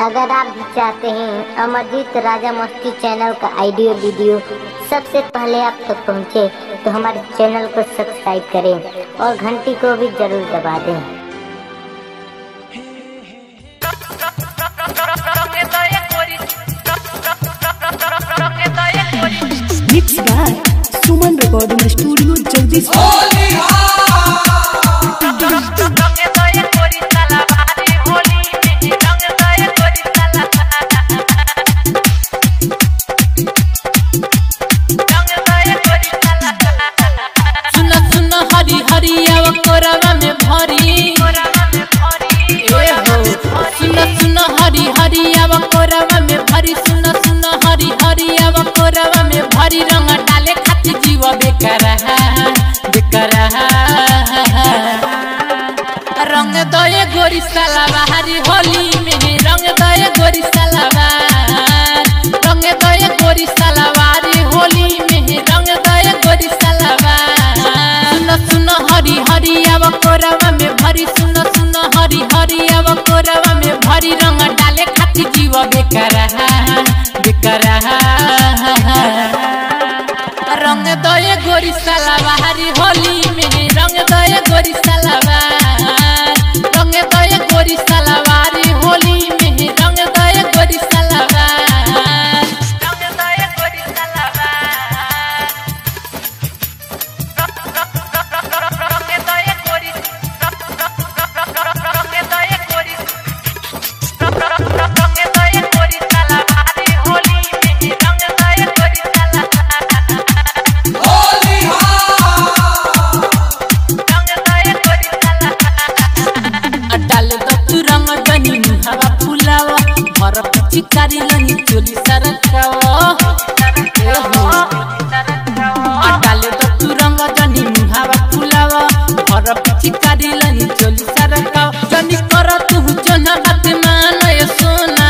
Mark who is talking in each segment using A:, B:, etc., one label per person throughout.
A: अगर आप भी चाहते हैं अमरजीत राजा मस्ती चैनल का ऑडियो वीडियो सबसे पहले आप तक पहुंचे, तो हमारे चैनल को सब्सक्राइब करें और घंटी को भी जरूर दबा दें।
B: Mix by Suman recording studio Jagdishpur.
C: रंग डाले खाती जीव बेकार रंग दये गोरी साला बाहरी होली में रंग दये गोरी साला रंग दये गोरी साला बाहरी होली में रंग दये गोरी साला सुनो सुनो हरी हरी अब कोरवा में भरी सुनो सुनो हरी हरी अब कोरवा में भरी रंग डाले खाती जीव बेकार रंग दये गोरी साला बाहरी होली में रंग दये गोरी साला रंग दये गोरी साला बाहरी होली में रंग दये गोरी साला रंग दये गोरी साला रंग दये गोरी रंग दये गोरी रंग दये गोरी साला बाहरी होली में रंग दये गोरी साला चिकारी लनी चोली सरकावा डाले तो तू रंग जनी मुहावा फुलावा और चिकारी लनी चोली सरकावा जनी कर तू जना बात मानय सोना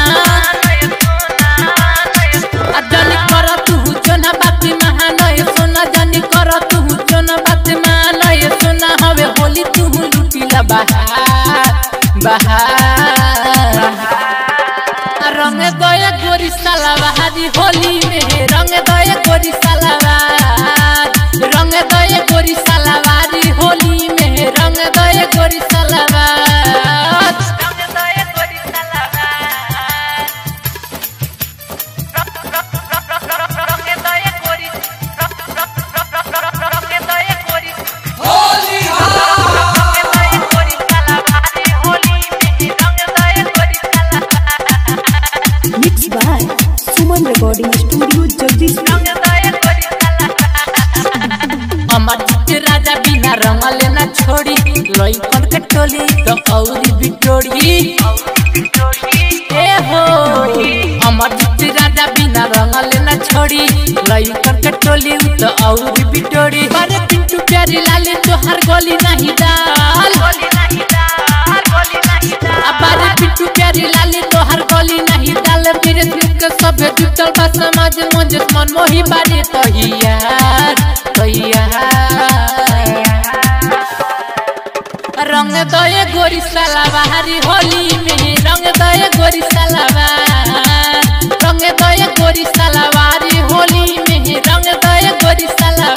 C: जनी कर तू जना बात मानय सोना जनी कर तू जना बात मानय सोना हवे होली तू लुटीला बहार रंग दये गोरी साला बाहरी होली में रंग दये गोरी साला रंग दये गोरी साला बाहरी होली में रंग दये गोरी साला रंग दये गोरी साला रंग दये गोरी रंग दये गोरी होली रंग दये गोरी साला बाहरी होली में रंग दये गोरी साला
B: mix by Suman recording studio Jagdishpur.
C: Amarjeet Raja बिना रंग लेना छोड़ी लइकन के टोली तो औरी बिटोड़ी ए हो अमरजीत राजा बिना रंग लेना छोड़ी लइकन के टोली तो औरी बिटोड़ी अरे पिंटू प्यारी लाले तोहर गोली नहीं डाल अबारे पिंटू प्यारी लाले तोहर गोली नहीं डाल मेरे के सब जुटल बा समाज मंज मन मोही बारे रंग दये गोरी साला बाहरी होली में रंग दये गोरी साला रंग दये गोरी साला बाहरी होली में रंग दये गोरी साला